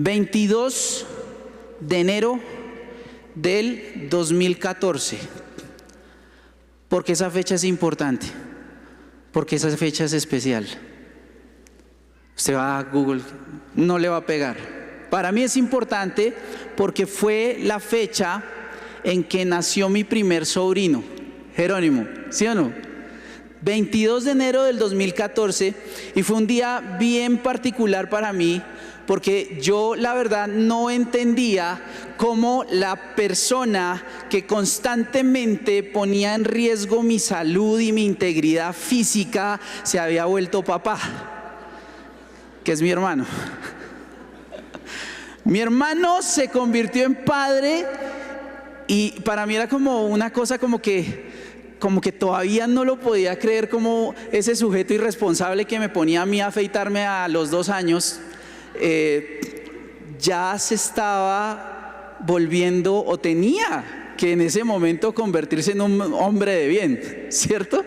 22 de enero del 2014. Porque esa fecha es importante, porque esa fecha es especial. Usted va a Google, no le va a pegar. Para mí es importante porque fue la fecha en que nació mi primer sobrino, Jerónimo, ¿sí o no? 22 de enero del 2014, y fue un día bien particular para mí, porque yo la verdad no entendía cómo la persona que constantemente ponía en riesgo mi salud y mi integridad física se había vuelto papá, que es mi hermano. Mi hermano se convirtió en padre y para mí era como una cosa como que todavía no lo podía creer, como ese sujeto irresponsable que me ponía a mí a afeitarme a los 2 años, ya se estaba volviendo, o tenía que en ese momento convertirse en un hombre de bien, ¿cierto?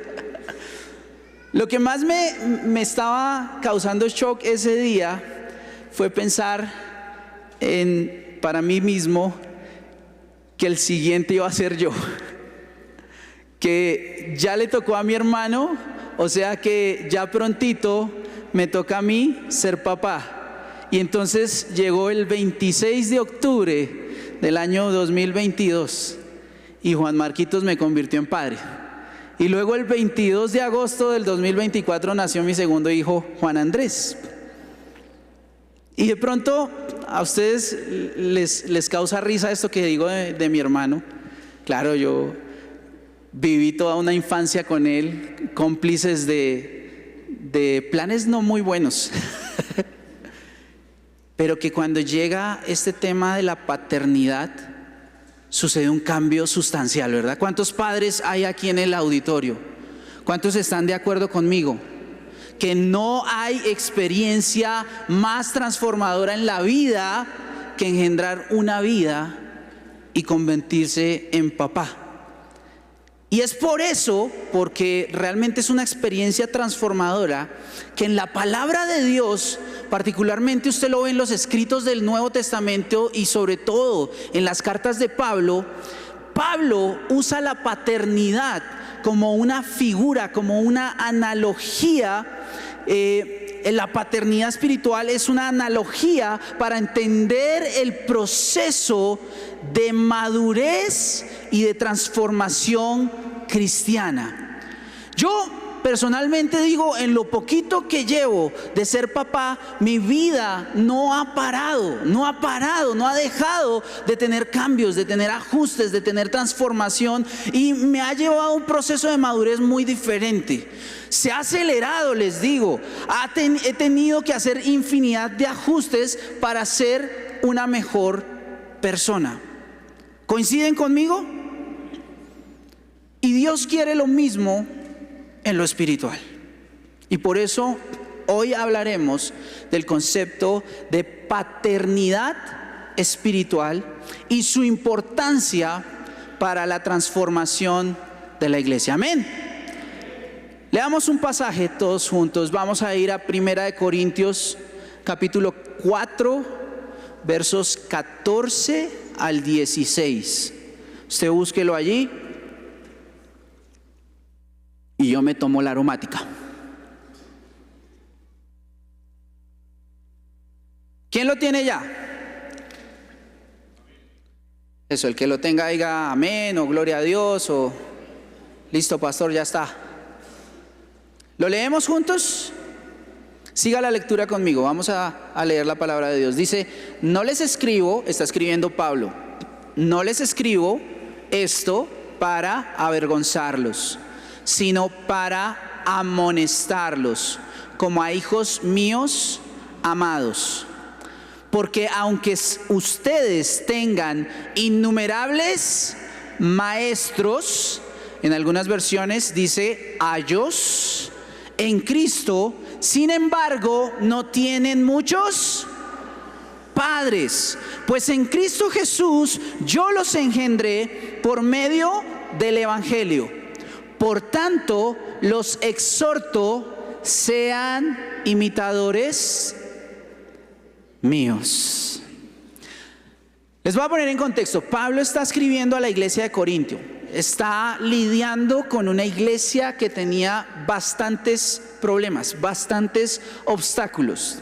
Lo que más me estaba causando shock ese día fue pensar para mí mismo que el siguiente iba a ser yo, que ya le tocó a mi hermano, o sea que ya prontito me toca a mí ser papá. Y entonces llegó el 26 de octubre del año 2022 y Juan Marquitos me convirtió en padre. Y luego el 22 de agosto del 2024 nació mi segundo hijo, Juan Andrés. Y de pronto a ustedes les causa risa esto que digo de mi hermano. Claro, yo viví toda una infancia con él, cómplices de planes no muy buenos. Pero que cuando llega este tema de la paternidad, sucede un cambio sustancial, ¿verdad? ¿Cuántos padres hay aquí en el auditorio? ¿Cuántos están de acuerdo conmigo? Que no hay experiencia más transformadora en la vida que engendrar una vida y convertirse en papá. Y es por eso, porque realmente es una experiencia transformadora, que en la palabra de Dios, particularmente usted lo ve en los escritos del Nuevo Testamento y sobre todo en las cartas de Pablo, Pablo usa la paternidad como una figura, como una analogía. La paternidad espiritual es una analogía para entender el proceso de madurez y de transformación cristiana. Yo personalmente digo, en lo poquito que llevo de ser papá, mi vida no ha parado, no ha dejado de tener cambios, de tener ajustes, de tener transformación, y me ha llevado a un proceso de madurez muy diferente. Se ha acelerado, les digo, he tenido que hacer infinidad de ajustes para ser una mejor persona. ¿Coinciden conmigo? Y Dios quiere lo mismo en lo espiritual. Y por eso hoy hablaremos del concepto de paternidad espiritual y su importancia para la transformación de la iglesia. Amén. Leamos un pasaje todos juntos. Vamos a ir a 1 Corintios capítulo 4, versos 14 al 16. Usted búsquelo allí. Y yo me tomo la aromática. ¿Quién lo tiene ya? Eso, el que lo tenga diga amén o gloria a Dios o listo, pastor, ya está. ¿Lo leemos juntos? Siga la lectura conmigo. Vamos a leer la palabra de Dios. Dice, no les escribo, está escribiendo Pablo, no les escribo esto para avergonzarlos, sino para amonestarlos como a hijos míos amados. Porque aunque ustedes tengan innumerables maestros, en algunas versiones dice ayos, en Cristo, sin embargo, no tienen muchos padres. Pues en Cristo Jesús yo los engendré por medio del Evangelio. Por tanto, los exhorto, sean imitadores míos. Les voy a poner en contexto. Pablo está escribiendo a la iglesia de Corintio. Está lidiando con una iglesia que tenía bastantes problemas, bastantes obstáculos,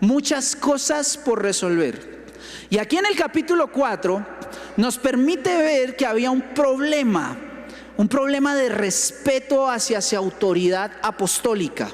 muchas cosas por resolver. Y aquí en el capítulo 4 nos permite ver que había un problema de respeto hacia su autoridad apostólica.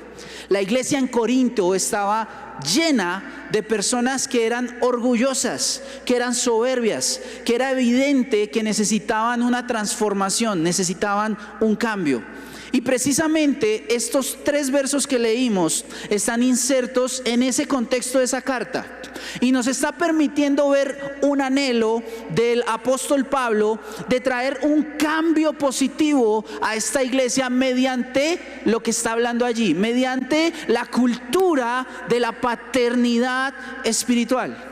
La iglesia en Corinto estaba llena de personas que eran orgullosas, que eran soberbias, que era evidente que necesitaban una transformación, necesitaban un cambio. Y precisamente estos 3 versos que leímos están insertos en ese contexto de esa carta. Y nos está permitiendo ver un anhelo del apóstol Pablo de traer un cambio positivo a esta iglesia mediante lo que está hablando allí, mediante la cultura de la paternidad espiritual.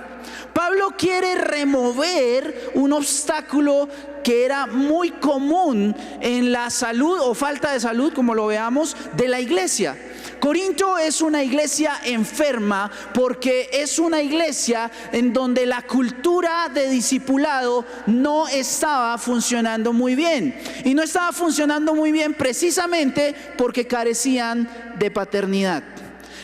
Pablo quiere remover un obstáculo que era muy común en la salud o falta de salud, como lo veamos, de la iglesia. Corinto es una iglesia enferma porque es una iglesia en donde la cultura de discipulado no estaba funcionando muy bien. Y no estaba funcionando muy bien precisamente porque carecían de paternidad.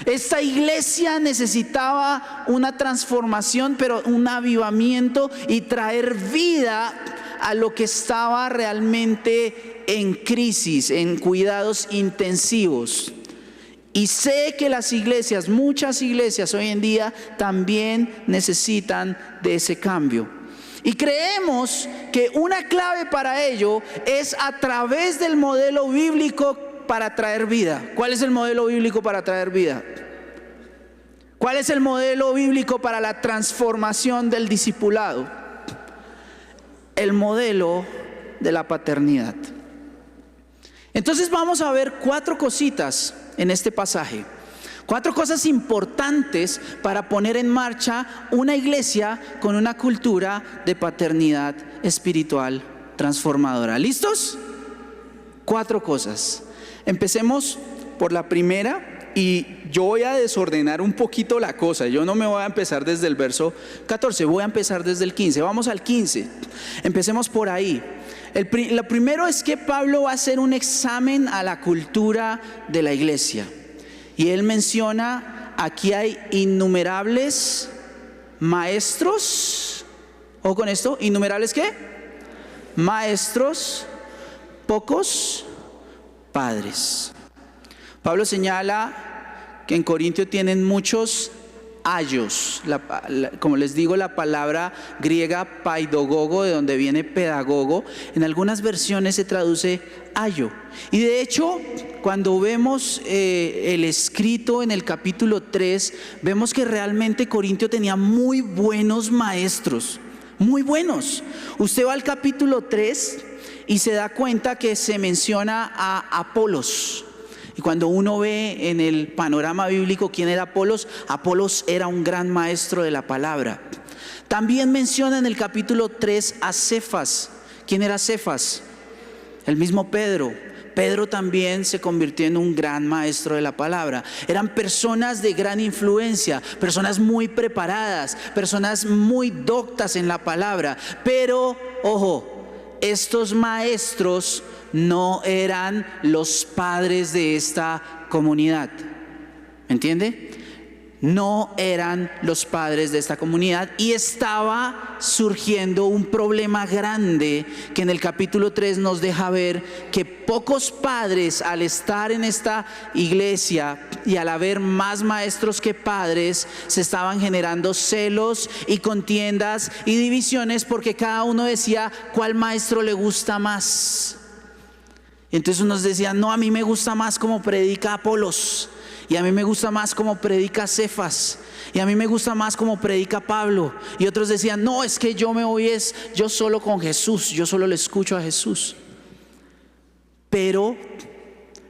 Esta iglesia necesitaba una transformación, pero un avivamiento y traer vida a lo que estaba realmente en crisis, en cuidados intensivos. Y sé que las iglesias, muchas iglesias hoy en día también necesitan de ese cambio. Y creemos que una clave para ello es a través del modelo bíblico para traer vida. ¿Cuál es el modelo bíblico para traer vida? ¿Cuál es el modelo bíblico para la transformación del discipulado? El modelo de la paternidad. Entonces vamos a ver 4 cositas en este pasaje. 4 cosas importantes para poner en marcha una iglesia con una cultura de paternidad espiritual transformadora. ¿Listos? 4 cosas. Empecemos por la primera. Y yo voy a desordenar un poquito la cosa. Yo no me voy a empezar desde el verso 14, voy a empezar desde el 15. Vamos al 15. Empecemos por ahí. Lo primero es que Pablo va a hacer un examen a la cultura de la iglesia. Y él menciona, aquí hay innumerables maestros. ¿O con esto? ¿Innumerables qué? Maestros, pocos padres. Pablo señala que en Corintio tienen muchos ayos, como les digo, la palabra griega paidogogo, de donde viene pedagogo, en algunas versiones se traduce ayo. Y de hecho, cuando vemos el escrito en el capítulo 3, vemos que realmente Corintio tenía muy buenos maestros, muy buenos. Usted va al capítulo 3 y se da cuenta que se menciona a Apolos. Y cuando uno ve en el panorama bíblico quién era Apolos, Apolos era un gran maestro de la palabra. También menciona en el capítulo 3 a Cefas. ¿Quién era Cefas? El mismo Pedro. Pedro también se convirtió en un gran maestro de la palabra. Eran personas de gran influencia, personas muy preparadas, personas muy doctas en la palabra. Pero, ojo, estos maestros no eran los padres de esta comunidad. ¿Me entiende? No eran los padres de esta comunidad y estaba surgiendo un problema grande que en el capítulo 3 nos deja ver que pocos padres, al estar en esta iglesia y al haber más maestros que padres, se estaban generando celos y contiendas y divisiones porque cada uno decía cuál maestro le gusta más. Entonces unos decían, no, a mí me gusta más como predica Apolos, y a mí me gusta más como predica Cefas, y a mí me gusta más como predica Pablo. Y otros decían, no, es que yo me voy yo solo con Jesús, yo solo le escucho a Jesús. Pero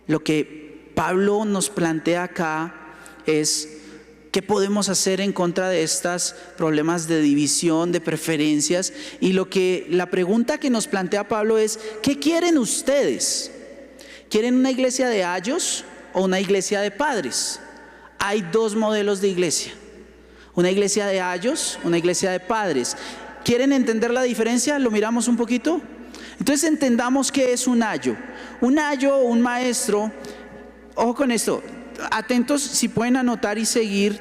lo que Pablo nos plantea acá es, ¿qué podemos hacer en contra de estos problemas de división, de preferencias? Y la pregunta que nos plantea Pablo es, ¿qué quieren ustedes? ¿Quieren una iglesia de ayos o una iglesia de padres? Hay 2 modelos de iglesia. Una iglesia de ayos, una iglesia de padres. ¿Quieren entender la diferencia? ¿Lo miramos un poquito? Entonces entendamos qué es un ayo. Un ayo, un maestro, ojo con esto, atentos si pueden anotar y seguir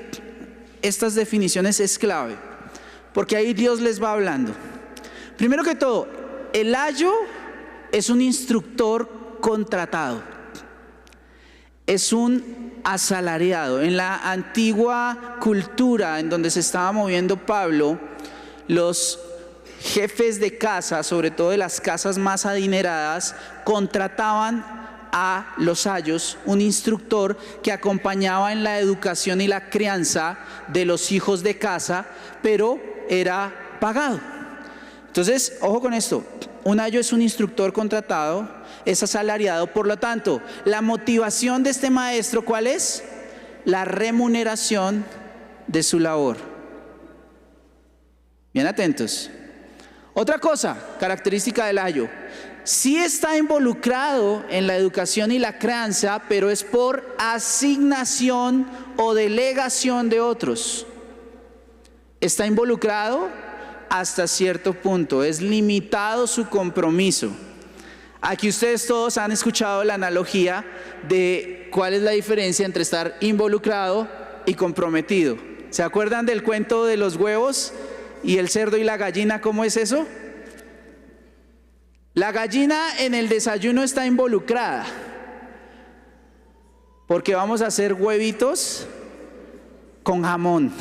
estas definiciones, es clave, porque ahí Dios les va hablando. Primero que todo, el ayo es un instructor contratado, es un asalariado. En la antigua cultura en donde se estaba moviendo Pablo, los jefes de casa, sobre todo de las casas más adineradas, contrataban a los ayos, un instructor que acompañaba en la educación y la crianza de los hijos de casa, pero era pagado. Entonces, ojo con esto, un ayo es un instructor contratado, es asalariado, por lo tanto, la motivación de este maestro, ¿cuál es? La remuneración de su labor. Bien atentos. Otra cosa, característica del ayo, sí está involucrado en la educación y la crianza, pero es por asignación o delegación de otros. Está involucrado hasta cierto punto, es limitado su compromiso. Aquí ustedes todos han escuchado la analogía de cuál es la diferencia entre estar involucrado y comprometido. ¿Se acuerdan del cuento de los huevos y el cerdo y la gallina? ¿Cómo es eso? La gallina en el desayuno está involucrada, porque vamos a hacer huevitos con jamón.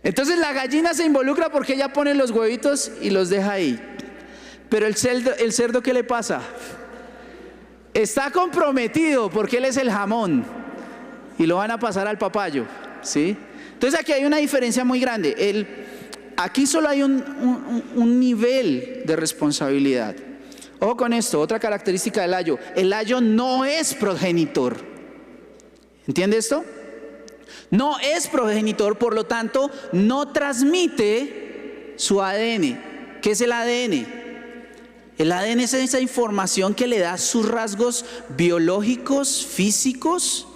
Entonces la gallina se involucra porque ella pone los huevitos y los deja ahí. Pero el cerdo, ¿qué le pasa? Está comprometido porque él es el jamón y lo van a pasar al papayo, ¿sí? Entonces aquí hay una diferencia muy grande. Aquí solo hay un nivel de responsabilidad. Ojo con esto, otra característica del ayo. El ayo no es progenitor. ¿Entiende esto? No es progenitor, por lo tanto, no transmite su ADN. ¿Qué es el ADN? El ADN es esa información que le da sus rasgos biológicos, físicos.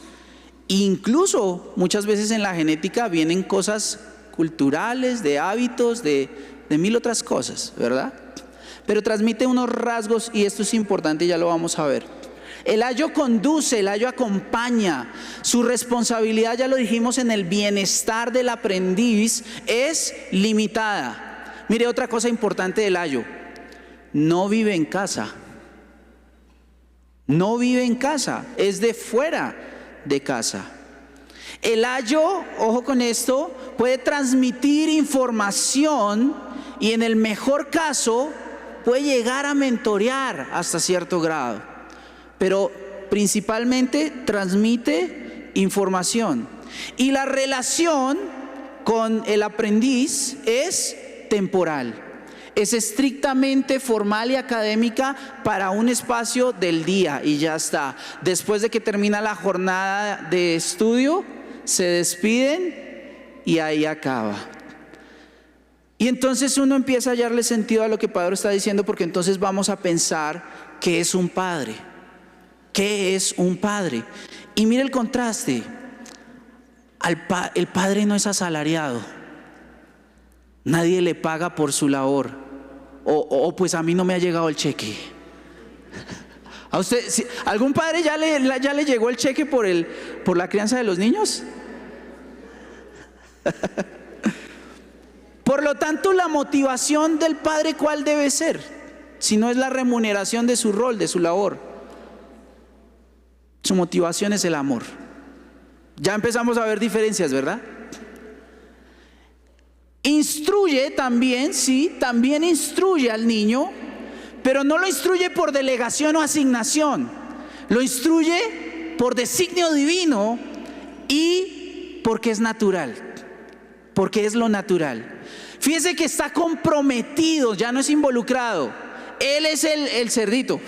Incluso muchas veces en la genética vienen cosas culturales, de hábitos, de mil otras cosas, ¿verdad? Pero transmite unos rasgos y esto es importante, ya lo vamos a ver. El ayo conduce, el ayo acompaña. Su responsabilidad, ya lo dijimos, en el bienestar del aprendiz es limitada. Mire, otra cosa importante del ayo: no vive en casa. No vive en casa, es de fuera de casa. El ayo, ojo con esto, puede transmitir información y en el mejor caso puede llegar a mentorear hasta cierto grado, pero principalmente transmite información. Y la relación con el aprendiz es temporal, es estrictamente formal y académica para un espacio del día y ya está. Después de que termina la jornada de estudio, se despiden y ahí acaba. Y entonces uno empieza a hallarle sentido a lo que Pablo está diciendo, porque entonces vamos a pensar qué es un padre. ¿Qué es un padre? Y mire el contraste. El padre no es asalariado. Nadie le paga por su labor. Pues a mí no me ha llegado el cheque. ¿A usted, algún padre ya le llegó el cheque por la crianza de los niños? Por lo tanto, la motivación del padre, ¿cuál debe ser? Si no es la remuneración de su rol, de su labor. Su motivación es el amor. Ya empezamos a ver diferencias, ¿verdad? Instruye también, sí, también instruye al niño, pero no lo instruye por delegación o asignación. Lo instruye por designio divino y porque es natural, porque es lo natural. Fíjese que está comprometido, ya no es involucrado. Él es el cerdito.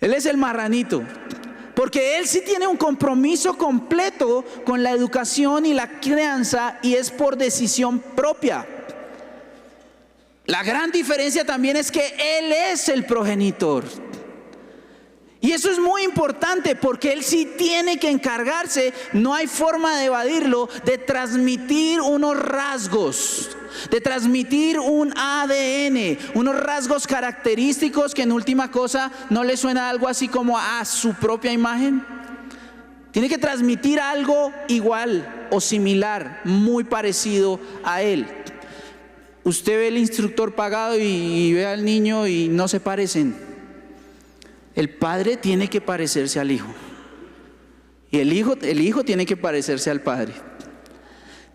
Él es el marranito. Porque él sí tiene un compromiso completo con la educación y la crianza y es por decisión propia. La gran diferencia también es que él es el progenitor. Y eso es muy importante porque él sí tiene que encargarse, no hay forma de evadirlo, de transmitir unos rasgos, de transmitir un ADN, unos rasgos característicos que en última cosa no le suena algo así como a su propia imagen. Tiene que transmitir algo igual o similar, muy parecido a él. Usted ve el instructor pagado y ve al niño y no se parecen. El padre tiene que parecerse al hijo. Y el hijo tiene que parecerse al padre.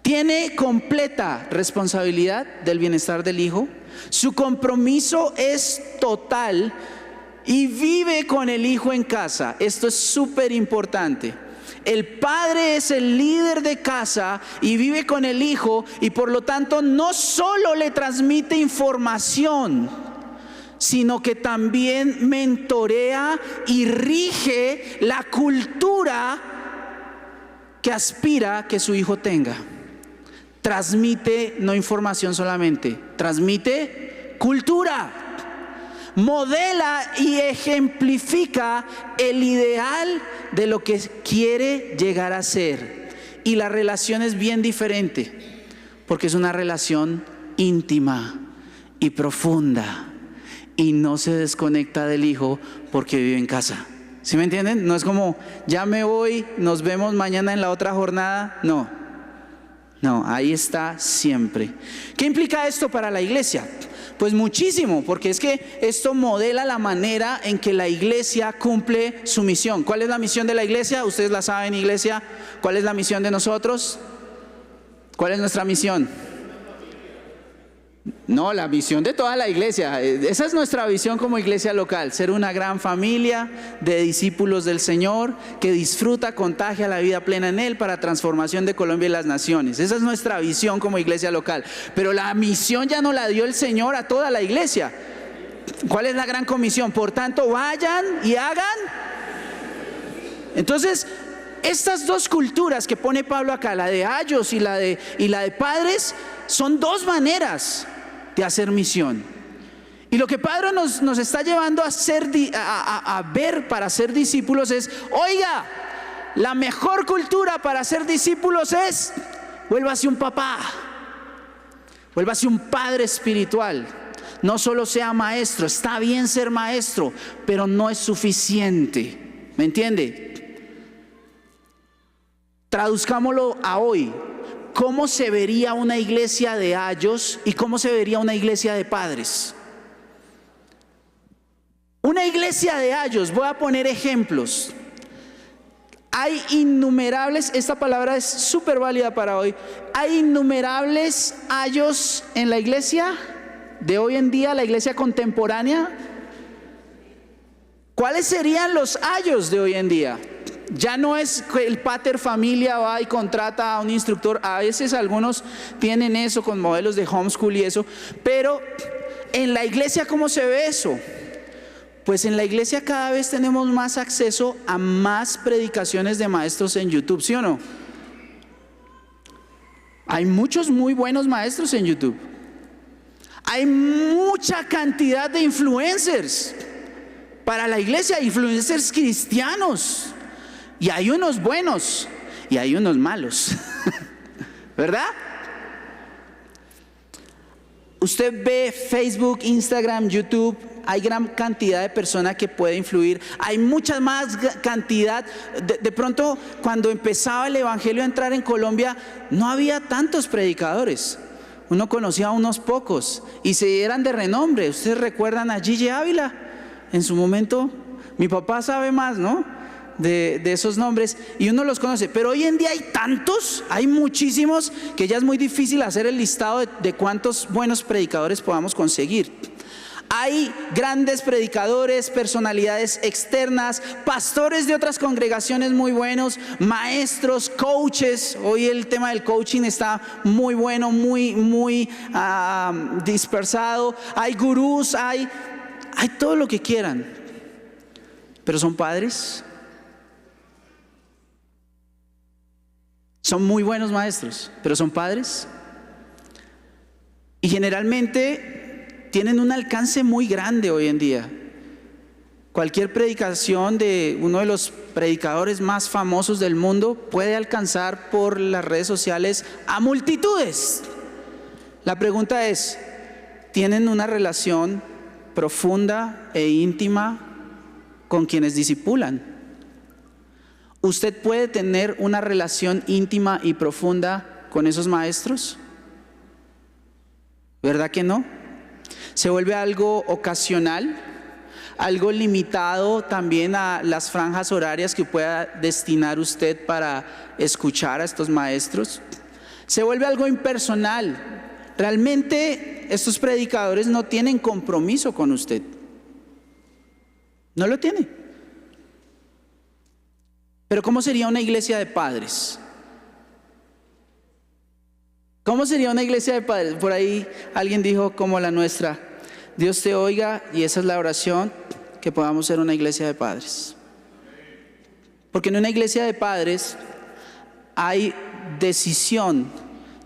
Tiene completa responsabilidad del bienestar del hijo. Su compromiso es total y vive con el hijo en casa. Esto es súper importante. El padre es el líder de casa y vive con el hijo, y por lo tanto no solo le transmite información, sino que también mentorea y rige la cultura que aspira que su hijo tenga. Transmite no información solamente, transmite cultura. Modela y ejemplifica el ideal de lo que quiere llegar a ser. Y la relación es bien diferente, porque es una relación íntima y profunda, y no se desconecta del hijo porque vive en casa. ¿Sí me entienden? No es como, ya me voy, nos vemos mañana en la otra jornada. No, ahí está siempre. ¿Qué implica esto para la iglesia? Pues muchísimo, porque es que esto modela la manera en que la iglesia cumple su misión. ¿Cuál es la misión de la iglesia? Ustedes la saben, iglesia. ¿Cuál es la misión de nosotros? ¿Cuál es nuestra misión? No, la misión de toda la iglesia. Esa es nuestra visión como iglesia local: ser una gran familia de discípulos del Señor que disfruta, contagia la vida plena en Él para transformación de Colombia y las naciones. Esa es nuestra visión como iglesia local. Pero la misión ya no la dio el Señor a toda la iglesia. ¿Cuál es la gran comisión? Por tanto, vayan y hagan. Entonces, estas dos culturas que pone Pablo acá, la de ayos y la de padres, son dos maneras de hacer misión. Y lo que Pablo nos está llevando a ver para ser discípulos es: oiga, la mejor cultura para ser discípulos es: vuélvase un papá, vuélvase un padre espiritual. No solo sea maestro, está bien ser maestro, pero no es suficiente. ¿Me entiende? Traduzcámoslo a hoy. ¿Cómo se vería una iglesia de ayos y cómo se vería una iglesia de padres? Una iglesia de ayos, voy a poner ejemplos. Hay innumerables, esta palabra es súper válida para hoy. Hay innumerables ayos en la iglesia de hoy en día, la iglesia contemporánea. ¿Cuáles serían los ayos de hoy en día? Ya no es que el pater familia va y contrata a un instructor. A veces algunos tienen eso con modelos de homeschool y eso. Pero en la iglesia, ¿cómo se ve eso? Pues en la iglesia cada vez tenemos más acceso a más predicaciones de maestros en YouTube, ¿sí o no? Hay muchos muy buenos maestros en YouTube. Hay mucha cantidad de influencers para la iglesia, influencers cristianos. Y hay unos buenos y hay unos malos, ¿verdad? Usted ve Facebook, Instagram, YouTube, hay gran cantidad de personas que puede influir. Hay mucha más cantidad. De pronto, cuando empezaba el evangelio a entrar en Colombia, no había tantos predicadores. Uno conocía a unos pocos y se eran de renombre. Ustedes recuerdan a Gigi Ávila en su momento. Mi papá sabe más, ¿no? De esos nombres, y uno los conoce. Pero hoy en día hay tantos, hay muchísimos, que ya es muy difícil hacer el listado de cuántos buenos predicadores podamos conseguir. Hay grandes predicadores, personalidades externas, pastores de otras congregaciones muy buenos, maestros, coaches. Hoy el tema del coaching está muy bueno, muy dispersado. Hay gurús, hay todo lo que quieran. Pero son padres. Son muy buenos maestros, pero son padres. Y generalmente tienen un alcance muy grande hoy en día. Cualquier predicación de uno de los predicadores más famosos del mundo puede alcanzar por las redes sociales a multitudes. La pregunta es, ¿tienen una relación profunda e íntima con quienes discipulan? ¿Usted puede tener una relación íntima y profunda con esos maestros? ¿Verdad que no? Se vuelve algo ocasional, algo limitado también a las franjas horarias que pueda destinar usted para escuchar a estos maestros. Se vuelve algo impersonal. Realmente estos predicadores no tienen compromiso con usted. No lo tienen. Pero ¿cómo sería una iglesia de padres? ¿Cómo sería una iglesia de padres? Por ahí alguien dijo como la nuestra. Dios te oiga, y esa es la oración, que podamos ser una iglesia de padres. Porque en una iglesia de padres hay decisión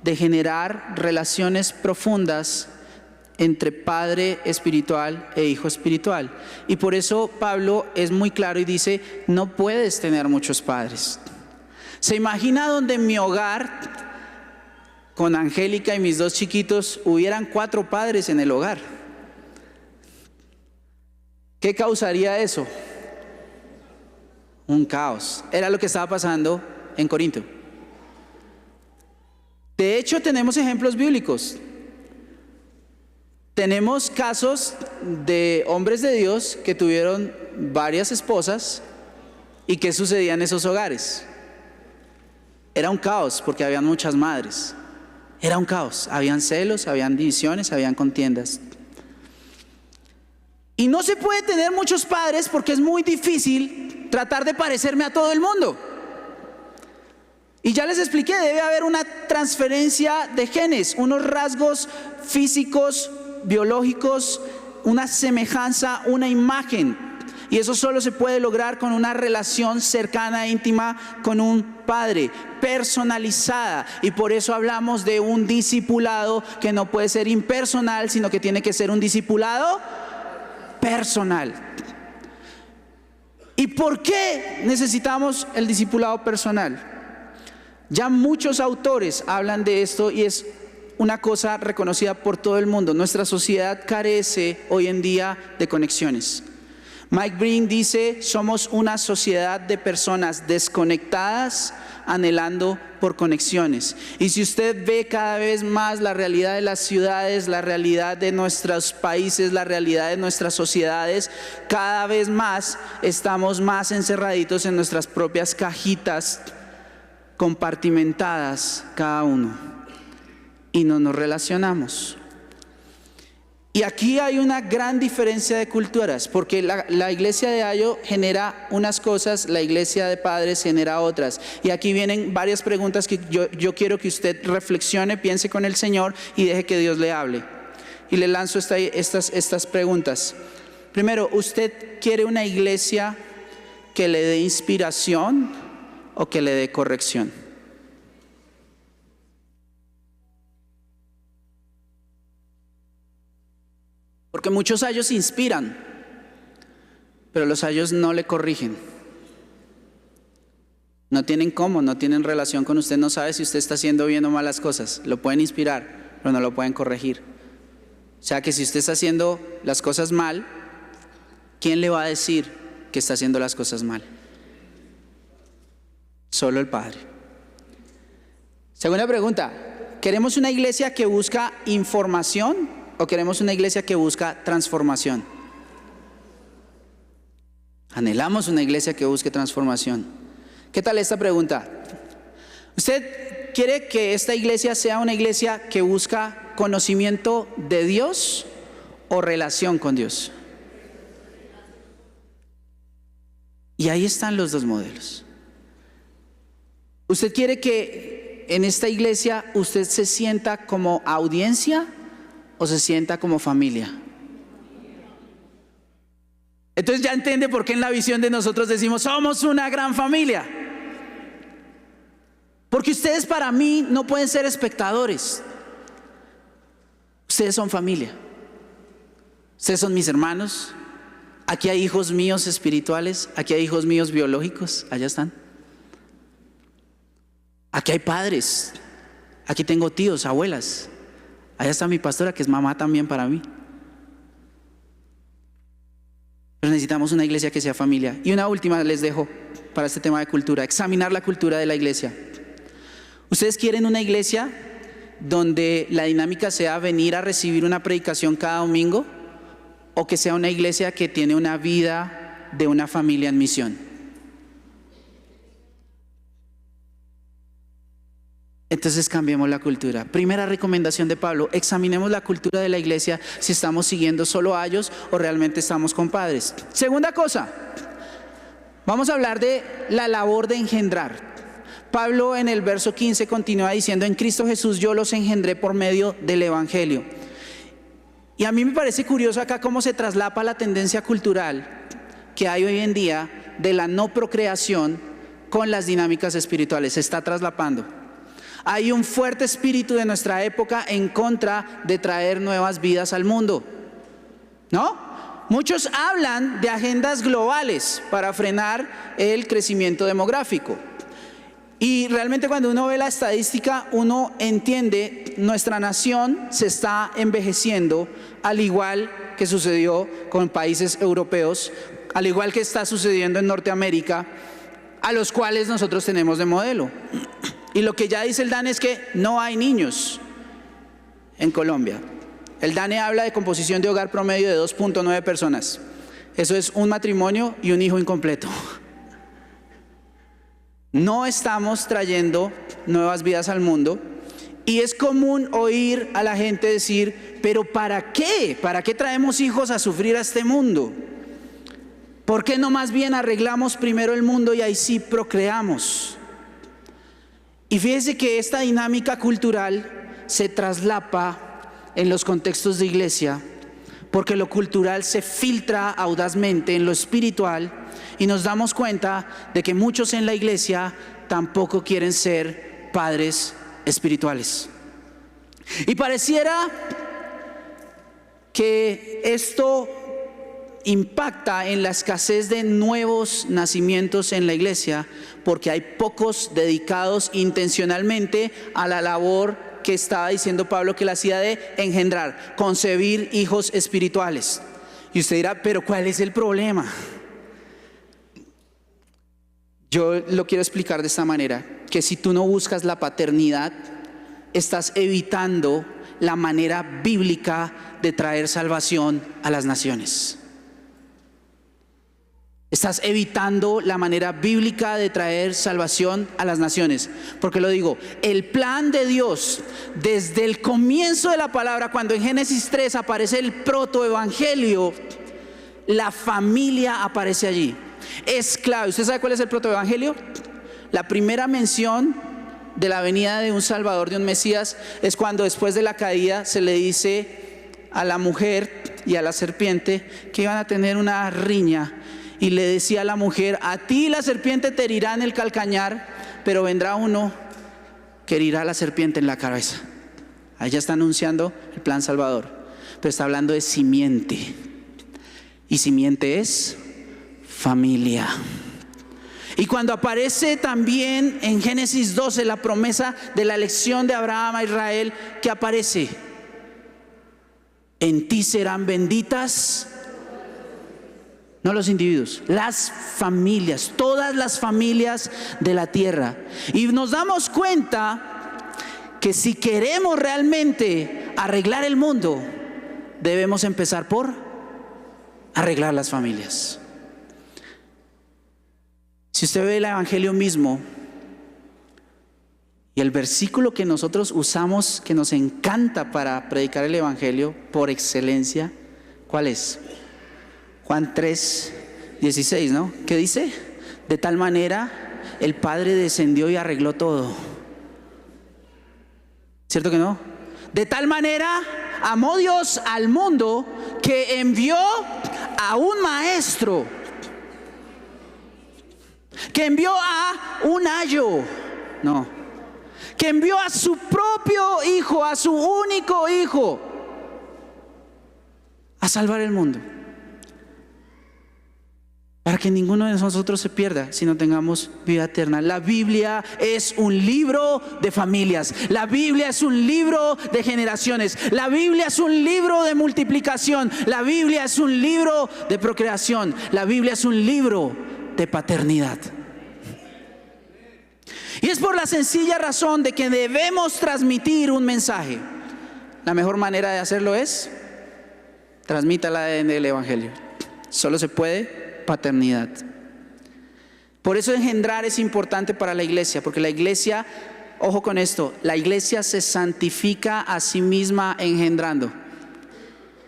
de generar relaciones profundas entre padre espiritual e hijo espiritual. Y por eso Pablo es muy claro y dice, no puedes tener muchos padres. ¿Se imagina donde en mi hogar, con Angélica y mis 2 chiquitos, hubieran 4 padres en el hogar? ¿Qué causaría eso? Un caos. Era lo que estaba pasando en Corinto. De hecho, tenemos ejemplos bíblicos. Tenemos casos de hombres de Dios que tuvieron varias esposas. ¿Y qué sucedía en esos hogares? Era un caos porque habían muchas madres. Era un caos. Habían celos, habían divisiones, habían contiendas. Y no se puede tener muchos padres porque es muy difícil tratar de parecerme a todo el mundo. Y ya les expliqué, debe haber una transferencia de genes, unos rasgos físicos, biológicos, una semejanza, una imagen. Y eso solo se puede lograr con una relación cercana e íntima con un padre, personalizada. Y por eso hablamos de un discipulado que no puede ser impersonal, sino que tiene que ser un discipulado personal. ¿Y por qué necesitamos el discipulado personal? Ya muchos autores hablan de esto y es una cosa reconocida por todo el mundo. Nuestra sociedad carece hoy en día de conexiones. Mike Breen dice, somos una sociedad de personas desconectadas anhelando por conexiones. Y si usted ve cada vez más la realidad de las ciudades, la realidad de nuestros países, la realidad de nuestras sociedades, cada vez más estamos más encerraditos en nuestras propias cajitas compartimentadas cada uno y no nos relacionamos. Y aquí hay una gran diferencia de culturas, porque la iglesia de Ayo genera unas cosas, la iglesia de padres genera otras. Y aquí vienen varias preguntas que yo quiero que usted reflexione, piense con el Señor y deje que Dios le hable. Y le lanzo estas preguntas. Primero, ¿usted quiere una iglesia que le dé inspiración o que le dé corrección? Porque muchos ayos inspiran, pero los ayos no le corrigen. No tienen cómo, no tienen relación con usted, no sabe si usted está haciendo bien o mal las cosas. Lo pueden inspirar, pero no lo pueden corregir. O sea que si usted está haciendo las cosas mal, ¿quién le va a decir que está haciendo las cosas mal? Solo el Padre. Segunda pregunta, ¿queremos una iglesia que busca información o queremos una iglesia que busca transformación? Anhelamos una iglesia que busque transformación. ¿Qué tal esta pregunta? ¿Usted quiere que esta iglesia sea una iglesia que busca conocimiento de Dios o relación con Dios? Y ahí están los dos modelos. ¿Usted quiere que en esta iglesia usted se sienta como audiencia o se sienta como familia? Entonces ya entiende por qué en la visión de nosotros decimos somos una gran familia. Porque ustedes para mí no pueden ser espectadores. Ustedes son familia. Ustedes son mis hermanos, Aquí hay hijos míos espirituales, aquí hay hijos míos biológicos, allá están. Aquí hay padres, aquí tengo tíos, abuelas. Allá está mi pastora, que es mamá también para mí. Pero necesitamos una iglesia que sea familia. Y una última les dejo para este tema de cultura: examinar la cultura de la iglesia. ¿Ustedes quieren una iglesia donde la dinámica sea venir a recibir una predicación cada domingo, o que sea una iglesia que tiene una vida de una familia en misión? Entonces cambiemos la cultura. Primera recomendación de Pablo: examinemos la cultura de la iglesia, si estamos siguiendo solo a ellos o realmente estamos con padres. Segunda cosa, vamos a hablar de la labor de engendrar. Pablo en el verso 15 continúa diciendo: en Cristo Jesús yo los engendré por medio del evangelio. Y a mí me parece curioso acá cómo se traslapa la tendencia cultural que hay hoy en día de la no procreación con las dinámicas espirituales. Se está traslapando. Hay un fuerte espíritu de nuestra época en contra de traer nuevas vidas al mundo, ¿no? Muchos hablan de agendas globales para frenar el crecimiento demográfico. Y realmente cuando uno ve la estadística, uno entiende, nuestra nación se está envejeciendo, al igual que sucedió con países europeos, al igual que está sucediendo en Norteamérica, a los cuales nosotros tenemos de modelo. Y lo que ya dice el DANE es que no hay niños en Colombia. El DANE habla de composición de hogar promedio de 2.9 personas. Eso es un matrimonio y un hijo incompleto. No estamos trayendo nuevas vidas al mundo. Y es común oír a la gente decir: ¿pero para qué? ¿Para qué traemos hijos a sufrir a este mundo? ¿Por qué no más bien arreglamos primero el mundo y ahí sí procreamos? Y fíjese que esta dinámica cultural se traslapa en los contextos de iglesia, porque lo cultural se filtra audazmente en lo espiritual, y nos damos cuenta de que muchos en la iglesia tampoco quieren ser padres espirituales. Y pareciera que esto impacta en la escasez de nuevos nacimientos en la iglesia, porque hay pocos dedicados intencionalmente a la labor que estaba diciendo Pablo que la hacía de engendrar, concebir hijos espirituales. Y usted dirá: ¿pero cuál es el problema? Yo lo quiero explicar de esta manera: que si tú no buscas la paternidad, estás evitando la manera bíblica de traer salvación a las naciones. Estás evitando la manera bíblica de traer salvación a las naciones. Porque lo digo, el plan de Dios desde el comienzo de la palabra, cuando en Génesis 3 aparece el protoevangelio, la familia aparece allí. Es clave. ¿Usted sabe cuál es el protoevangelio? La primera mención de la venida de un Salvador, de un Mesías, es cuando después de la caída se le dice a la mujer y a la serpiente que iban a tener una riña. Y le decía a la mujer: a ti la serpiente te herirá en el calcañar, pero vendrá uno que herirá a la serpiente en la cabeza. Ahí ya está anunciando el plan salvador, pero está hablando de simiente. Y simiente es familia. Y cuando aparece también en Génesis 12 la promesa de la elección de Abraham a Israel, ¿qué aparece? En ti serán benditas, no los individuos, las familias, todas las familias de la tierra. Y nos damos cuenta que si queremos realmente arreglar el mundo, debemos empezar por arreglar las familias. Si usted ve el evangelio mismo y el versículo que nosotros usamos, que nos encanta para predicar el evangelio por excelencia, ¿cuál es? Juan 3:16, ¿no? ¿Qué dice? De tal manera el Padre descendió y arregló todo. ¿Cierto que no? De tal manera amó Dios al mundo que envió a un maestro, que envió a un ayo, no, que envió a su propio hijo, a su único hijo, a salvar el mundo. para que ninguno de nosotros se pierda, sino tengamos vida eterna. La Biblia es un libro de familias. La Biblia es un libro de generaciones. La Biblia es un libro de multiplicación. La Biblia es un libro de procreación. La Biblia es un libro de paternidad. Y es por la sencilla razón de que debemos transmitir un mensaje. La mejor manera de hacerlo es transmita el ADN del Evangelio. Solo se puede paternidad. Por eso engendrar es importante para la iglesia, porque la iglesia, ojo con esto, la iglesia se santifica a sí misma engendrando.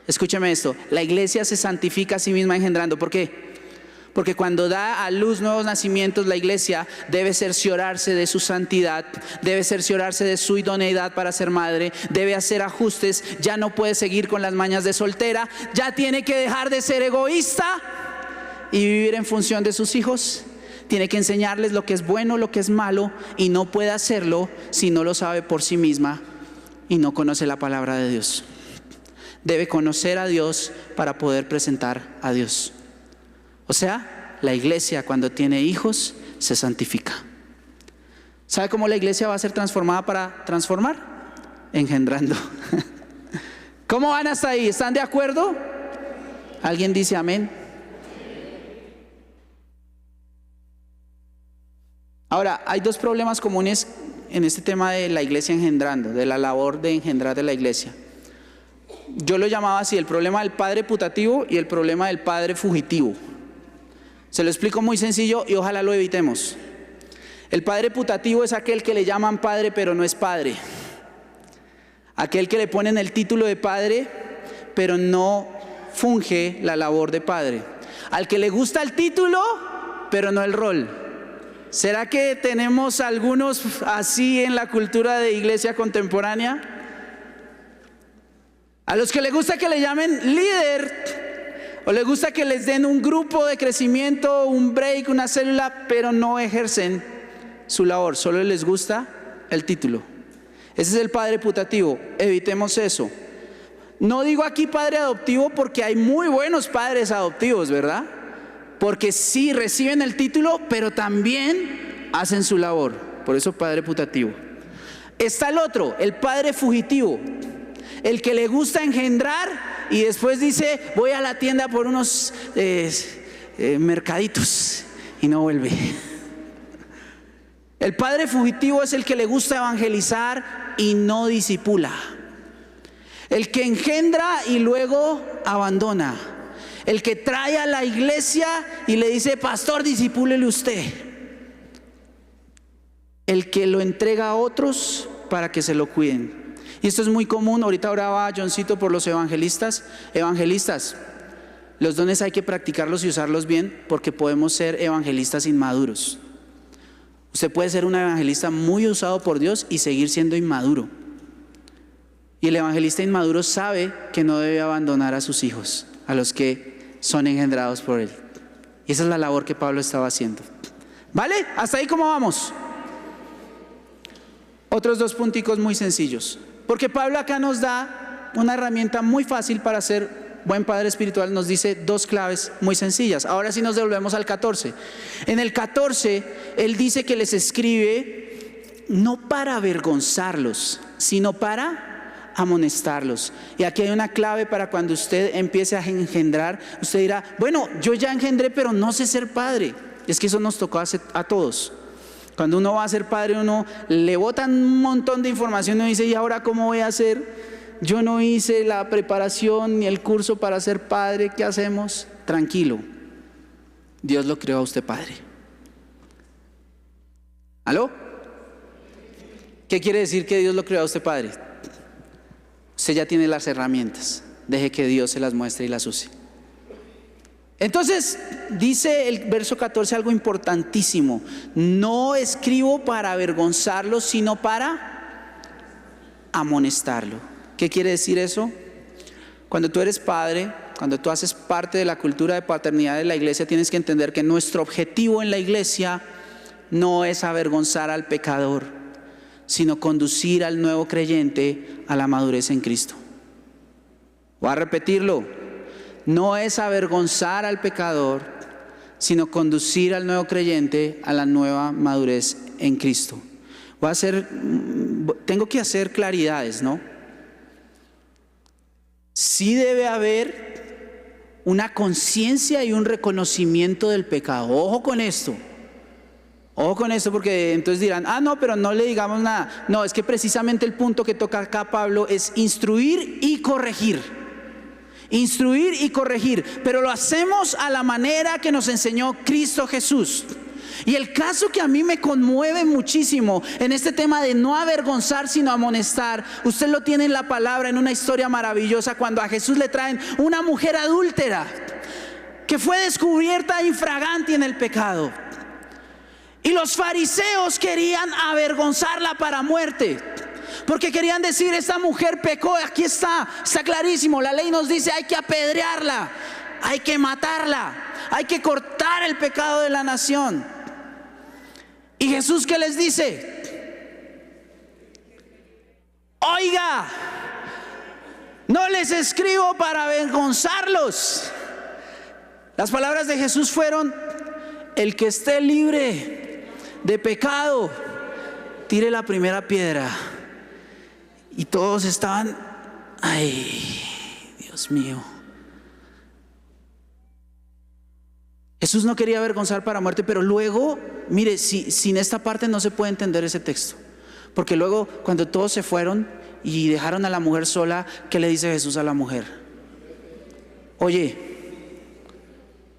Escúchame esto, la iglesia se santifica a sí misma engendrando. ¿Por qué? Porque cuando da a luz nuevos nacimientos, la iglesia debe cerciorarse de su santidad, debe cerciorarse de su idoneidad para ser madre, debe hacer ajustes, ya no puede seguir con las mañas de soltera, ya tiene que dejar de ser egoísta y vivir en función de sus hijos. Tiene que enseñarles lo que es bueno, lo que es malo, y no puede hacerlo si no lo sabe por sí misma y no conoce la palabra de Dios. Debe conocer a Dios para poder presentar a Dios. O sea, la iglesia cuando tiene hijos se santifica. ¿Sabe cómo la iglesia va a ser transformada para transformar? Engendrando. ¿Cómo van hasta ahí? ¿Están de acuerdo? ¿Alguien dice amén? Ahora, hay dos problemas comunes en este tema de la iglesia engendrando, de la labor de engendrar de la iglesia. Yo lo llamaba así, el problema del padre putativo y el problema del padre fugitivo. Se lo explico muy sencillo y ojalá lo evitemos. El padre putativo es aquel que le llaman padre pero no es padre. Aquel que le ponen el título de padre pero no funge la labor de padre. Al que le gusta el título pero no el rol. ¿Será que tenemos algunos así en la cultura de iglesia contemporánea? A los que les gusta que le llamen líder, o les gusta que les den un grupo de crecimiento, un break, una célula, pero no ejercen su labor, solo les gusta el título. Ese es el padre putativo, evitemos eso. No digo aquí padre adoptivo porque hay muy buenos padres adoptivos, ¿verdad? Porque sí reciben el título, pero también hacen su labor. Por eso padre putativo. Está el otro, el padre fugitivo. El que le gusta engendrar y después dice, voy a la tienda por unos mercaditos y no vuelve. El padre fugitivo es el que le gusta evangelizar y no discipula. El que engendra y luego abandona. El que trae a la iglesia y le dice, pastor, discipúlele usted. El que lo entrega a otros para que se lo cuiden. Y esto es muy común. Ahorita oraba Johncito por los evangelistas. Evangelistas, los dones hay que practicarlos y usarlos bien, porque podemos ser evangelistas inmaduros. Usted puede ser un evangelista muy usado por Dios y seguir siendo inmaduro. Y el evangelista inmaduro sabe que no debe abandonar a sus hijos, a los que son engendrados por él. Y esa es la labor que Pablo estaba haciendo. ¿Vale? ¿Hasta ahí cómo vamos? Otros dos punticos muy sencillos. Porque Pablo acá nos da una herramienta muy fácil para ser buen padre espiritual. Nos dice dos claves muy sencillas. Ahora sí nos devolvemos al 14. En el 14, él dice que les escribe no para avergonzarlos, sino para amonestarlos. Y aquí hay una clave para cuando usted empiece a engendrar. Usted dirá, bueno, yo ya engendré, pero no sé ser padre. Es que eso nos tocó a todos. Cuando uno va a ser padre, uno le botan un montón de información y uno dice, ¿y ahora cómo voy a hacer? Yo no hice la preparación ni el curso para ser padre, ¿qué hacemos? Tranquilo, Dios lo creó a usted padre. ¿Aló? ¿Qué quiere decir que Dios lo creó a usted padre? Usted ya tiene las herramientas, deje que Dios se las muestre y las use. Entonces dice el verso 14 algo importantísimo: no escribo para avergonzarlo, sino para amonestarlo. ¿Qué quiere decir eso? Cuando tú eres padre, cuando tú haces parte de la cultura de paternidad de la iglesia, tienes que entender que nuestro objetivo en la iglesia no es avergonzar al pecador, sino conducir al nuevo creyente a la madurez en Cristo. Voy a repetirlo: no es avergonzar al pecador, sino conducir al nuevo creyente a la nueva madurez en Cristo. Tengo que hacer claridades, ¿no? Sí debe haber una conciencia y un reconocimiento del pecado. Ojo con esto. Ojo con esto, porque entonces dirán, no, pero no le digamos nada. No, es que precisamente el punto que toca acá Pablo es instruir y corregir. Instruir y corregir, pero lo hacemos a la manera que nos enseñó Cristo Jesús. Y el caso que a mí me conmueve muchísimo en este tema de no avergonzar sino amonestar, usted lo tiene en la palabra, en una historia maravillosa, cuando a Jesús le traen una mujer adúltera que fue descubierta infraganti en el pecado, y los fariseos querían avergonzarla para muerte, porque querían decir, esta mujer pecó, aquí está clarísimo, la ley nos dice hay que apedrearla, hay que matarla, hay que cortar el pecado de la nación. Y Jesús, ¿qué les dice? Oiga, no les escribo para avergonzarlos. Las palabras de Jesús fueron: el que esté libre de pecado, tire la primera piedra. Y todos estaban, ay, Dios mío. Jesús no quería avergonzar para muerte, pero luego, mire, sin esta parte no se puede entender ese texto. Porque luego, cuando todos se fueron y dejaron a la mujer sola, ¿qué le dice Jesús a la mujer? Oye,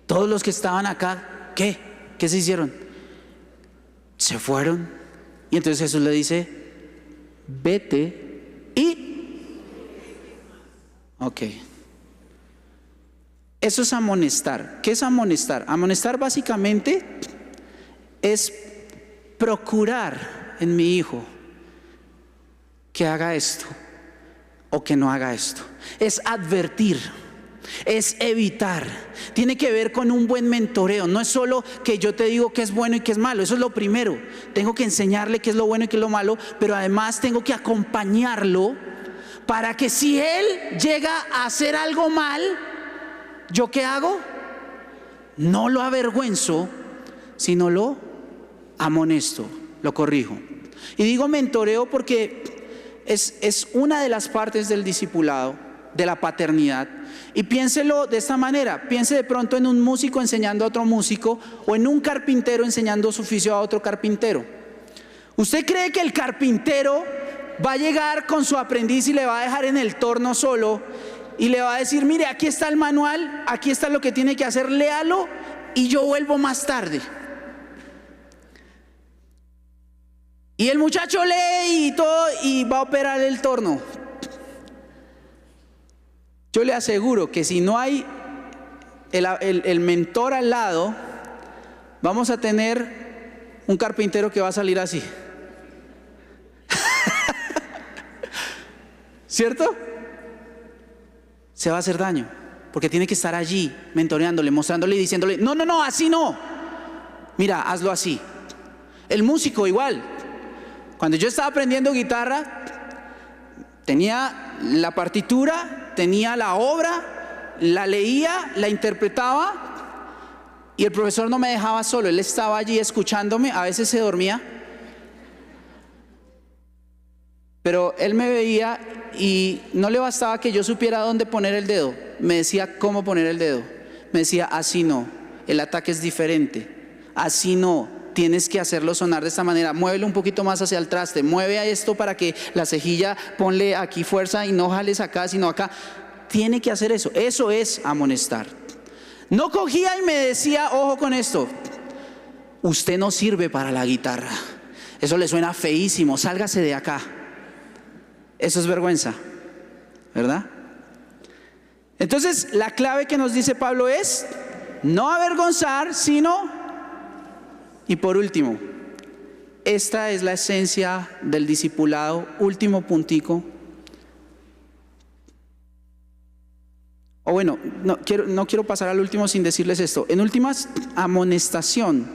todos los que estaban acá, ¿qué? ¿Qué se hicieron? Se fueron. Y entonces Jesús le dice, vete y... Ok. Eso es amonestar. ¿Qué es amonestar? Amonestar básicamente es procurar en mi hijo que haga esto o que no haga esto. Es advertir, es evitar. Tiene que ver con un buen mentoreo. No es solo que yo te digo qué es bueno y qué es malo. Eso es lo primero. Tengo que enseñarle qué es lo bueno y qué es lo malo, pero además tengo que acompañarlo para que si él llega a hacer algo mal, ¿yo qué hago? No lo avergüenzo, sino lo amonesto, lo corrijo. Y digo mentoreo porque es una de las partes del discipulado, de la paternidad. Y piénselo de esta manera: piense de pronto en un músico enseñando a otro músico, o en un carpintero enseñando su oficio a otro carpintero. ¿Usted cree que el carpintero va a llegar con su aprendiz y le va a dejar en el torno solo y le va a decir, mire, aquí está el manual, aquí está lo que tiene que hacer, léalo y yo vuelvo más tarde? Y el muchacho lee y todo y va a operar el torno. Yo le aseguro que si no hay el mentor al lado, vamos a tener un carpintero que va a salir así. ¿Cierto? Se va a hacer daño, porque tiene que estar allí mentoreándole, mostrándole y diciéndole, no, así no, mira, hazlo así. El músico igual. Cuando yo estaba aprendiendo guitarra, tenía la partitura, tenía la obra, la leía, la interpretaba, y el profesor no me dejaba solo. Él estaba allí escuchándome. A veces se dormía, pero él me veía y no le bastaba que yo supiera dónde poner el dedo. Me decía cómo poner el dedo. Me decía, así no, el ataque es diferente, así no, tienes que hacerlo sonar de esta manera, muévelo un poquito más hacia el traste, mueve a esto para que la cejilla, ponle aquí fuerza y no jales acá sino acá. Tiene que hacer eso. Eso es amonestar. No cogía y me decía, ojo con esto, usted no sirve para la guitarra, eso le suena feísimo, sálgase de acá. Eso es vergüenza, ¿verdad? Entonces, la clave que nos dice Pablo es no avergonzar, sino, y por último, esta es la esencia del discipulado, último puntico. O bueno, no quiero pasar al último sin decirles esto. En últimas, amonestación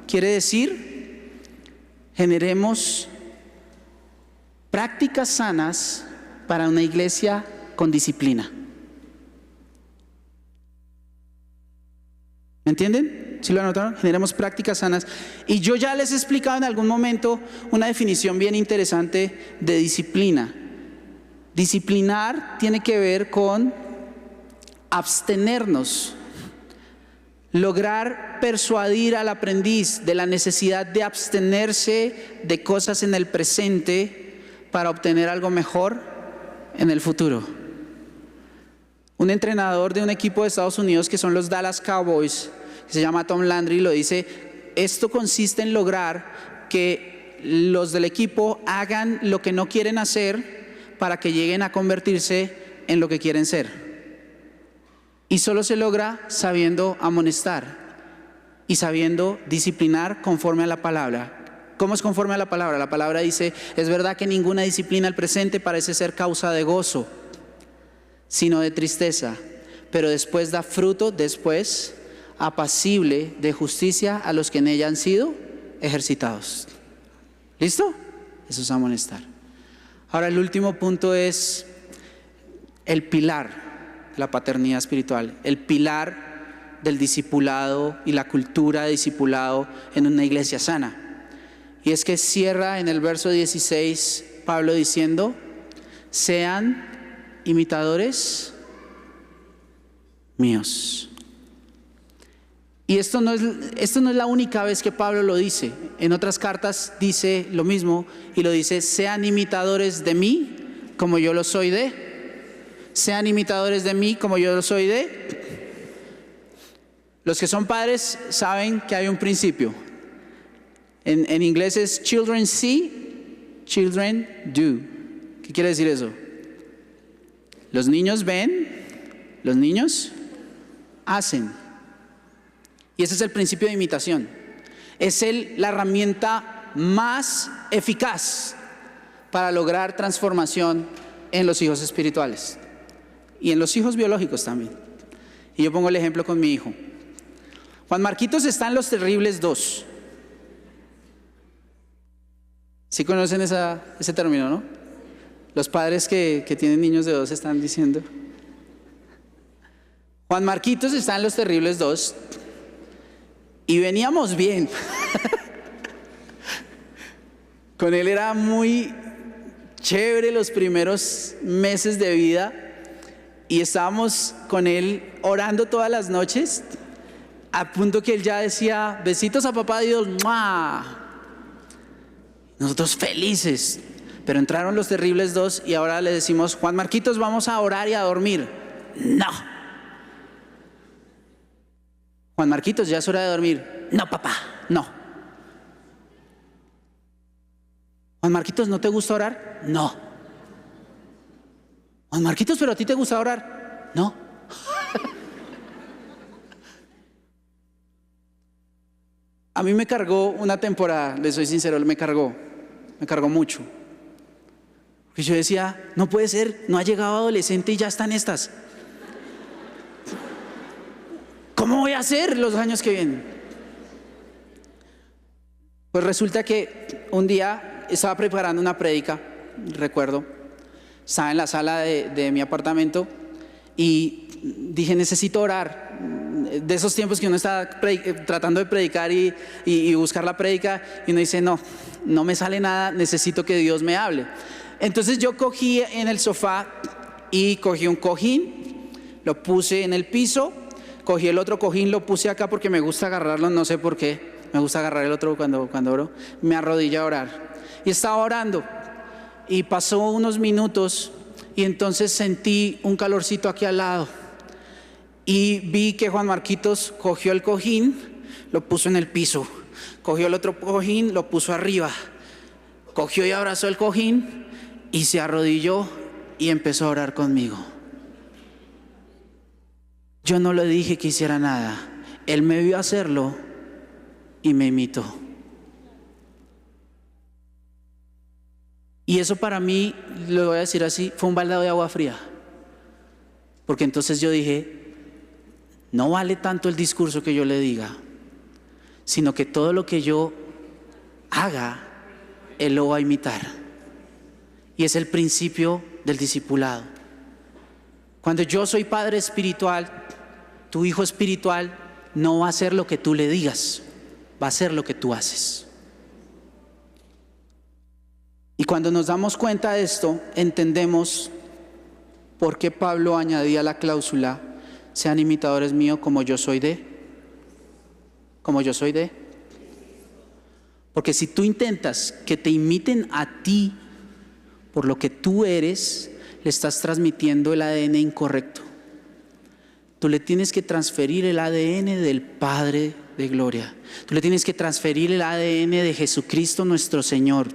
quiere decir generemos prácticas sanas para una iglesia con disciplina. ¿Me entienden? ¿Sí lo anotaron? Generemos prácticas sanas. Y yo ya les he explicado en algún momento una definición bien interesante de disciplina. Disciplinar tiene que ver con abstenernos, lograr persuadir al aprendiz de la necesidad de abstenerse de cosas en el presente para obtener algo mejor en el futuro. Un entrenador de un equipo de Estados Unidos que son los Dallas Cowboys, que se llama Tom Landry, lo dice: esto consiste en lograr que los del equipo hagan lo que no quieren hacer para que lleguen a convertirse en lo que quieren ser. Y solo se logra sabiendo amonestar y sabiendo disciplinar conforme a la palabra. ¿Cómo es conforme a la palabra? La palabra dice: es verdad que ninguna disciplina al presente parece ser causa de gozo, sino de tristeza, pero después da fruto, después apacible de justicia a los que en ella han sido ejercitados. ¿Listo? Eso es amonestar. Ahora el último punto es el pilar de la paternidad espiritual, el pilar del discipulado y la cultura de discipulado en una iglesia sana. Y es que cierra en el verso 16 Pablo diciendo: sean imitadores míos. Y esto no es la única vez que Pablo lo dice. En otras cartas dice lo mismo y lo dice: sean imitadores de mí como yo lo soy de. Sean imitadores de mí como yo lo soy de. Los que son padres saben que hay un principio. En inglés es children see, children do. ¿Qué quiere decir eso? Los niños ven, los niños hacen. Y ese es el principio de imitación. Es la herramienta más eficaz para lograr transformación en los hijos espirituales y en los hijos biológicos también. Y yo pongo el ejemplo con mi hijo. Juan Marquitos está en Los Terribles 2. ¿Sí conocen ese término, no? Los padres que tienen niños de 2 están diciendo. Juan Marquitos está en Los Terribles 2 y veníamos bien. Con él era muy chévere los primeros meses de vida y estábamos con él orando todas las noches, a punto que él ya decía: besitos a papá Dios, ¡mua! Nosotros felices. Pero entraron Los Terribles 2 y ahora le decimos: Juan Marquitos, vamos a orar y a dormir. No. Juan Marquitos, ya es hora de dormir. No, papá, no. Juan Marquitos, ¿no te gusta orar? No. Juan Marquitos, ¿pero a ti te gusta orar? No. A mí me cargó una temporada, les soy sincero, me cargó mucho. Y yo decía: no puede ser, no ha llegado adolescente y ya están estas. ¿Cómo voy a hacer los años que vienen? Pues resulta que un día estaba preparando una prédica, recuerdo, estaba en la sala de mi apartamento y dije: necesito orar. De esos tiempos que uno está tratando de predicar y buscar la prédica y uno dice: no me sale nada, necesito que Dios me hable. Entonces yo cogí en el sofá y cogí un cojín, lo puse en el piso, cogí el otro cojín, lo puse acá porque me gusta agarrarlo, no sé por qué, me gusta agarrar el otro cuando oro, me arrodillé a orar y estaba orando y pasó unos minutos y entonces sentí un calorcito aquí al lado y vi que Juan Marquitos cogió el cojín, lo puso en el piso, cogió el otro cojín, lo puso arriba, cogió y abrazó el cojín y se arrodilló y empezó a orar conmigo. Yo no le dije que hiciera nada, él me vio hacerlo y me imitó. Y eso para mí, lo voy a decir así, fue un baldado de agua fría. Porque entonces yo dije: no vale tanto el discurso que yo le diga, sino que todo lo que yo haga, él lo va a imitar. Y es el principio del discipulado. Cuando yo soy padre espiritual, tu hijo espiritual no va a hacer lo que tú le digas, va a hacer lo que tú haces. Y cuando nos damos cuenta de esto, entendemos por qué Pablo añadía la cláusula: sean imitadores míos como yo soy de. Porque si tú intentas que te imiten a ti por lo que tú eres, le estás transmitiendo el ADN incorrecto. Tú le tienes que transferir el ADN del Padre de gloria. Tú le tienes que transferir el ADN de Jesucristo nuestro Señor.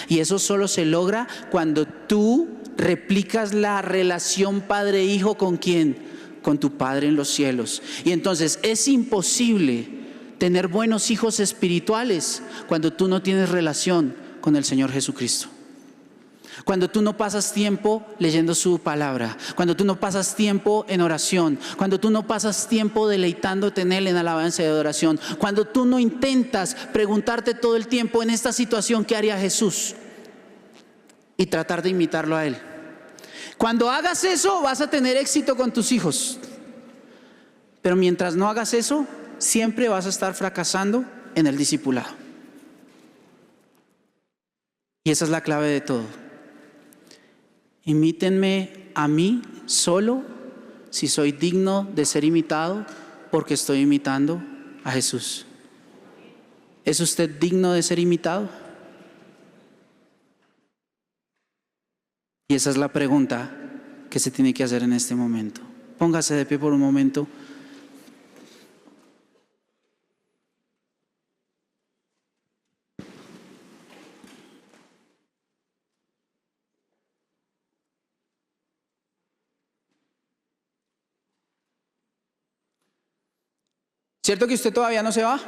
Y eso solo se logra cuando tú replicas la relación padre-hijo. ¿Con quién? Con tu Padre en los cielos. Y entonces es imposible tener buenos hijos espirituales cuando tú no tienes relación con el Señor Jesucristo. Cuando tú no pasas tiempo leyendo su palabra, cuando tú no pasas tiempo en oración, cuando tú no pasas tiempo deleitándote en Él en alabanza y adoración, cuando tú no intentas preguntarte todo el tiempo en esta situación qué haría Jesús y tratar de imitarlo a Él. Cuando hagas eso, vas a tener éxito con tus hijos. Pero mientras no hagas eso, siempre vas a estar fracasando en el discipulado. Y esa es la clave de todo. Imítenme a mí solo si soy digno de ser imitado, porque estoy imitando a Jesús. ¿Es usted digno de ser imitado? Y esa es la pregunta que se tiene que hacer en este momento. Póngase de pie por un momento. ¿Cierto que usted todavía no se va?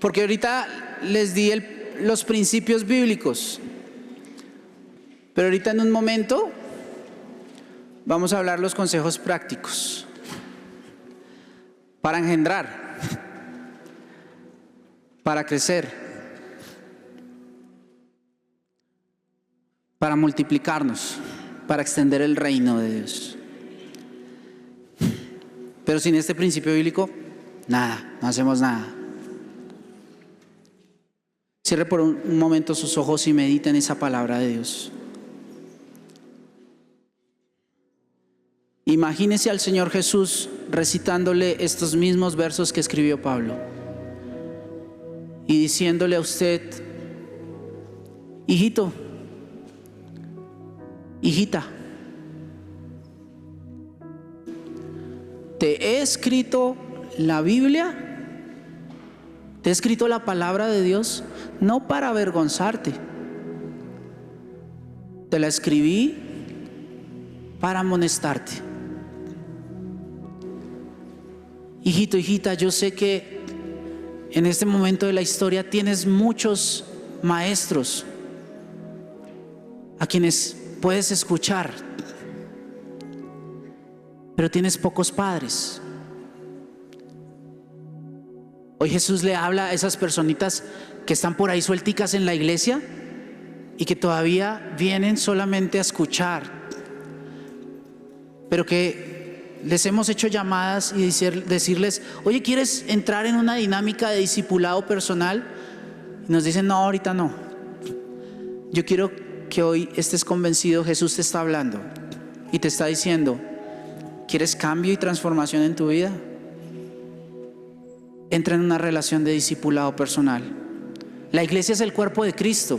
Porque ahorita les di los principios bíblicos. Pero ahorita en un momento vamos a hablar los consejos prácticos para engendrar, para crecer, para multiplicarnos, para extender el reino de Dios. Pero sin este principio bíblico, nada, no hacemos nada. Cierre por un momento sus ojos y medita en esa palabra de Dios. Imagínese al Señor Jesús recitándole estos mismos versos que escribió Pablo y diciéndole a usted: hijito, hijita, te he escrito la Biblia, te he escrito la palabra de Dios, no para avergonzarte, te la escribí para amonestarte. Hijito, hijita, yo sé que en este momento de la historia tienes muchos maestros a quienes puedes escuchar, pero tienes pocos padres. Hoy Jesús le habla a esas personitas que están por ahí suelticas en la iglesia y que todavía vienen solamente a escuchar, pero que les hemos hecho llamadas y decirles: oye, ¿quieres entrar en una dinámica de discipulado personal? Y nos dicen: no, ahorita no. Yo quiero que hoy estés convencido, Jesús te está hablando y te está diciendo: ¿quieres cambio y transformación en tu vida? Entra en una relación de discipulado personal. La iglesia es el cuerpo de Cristo.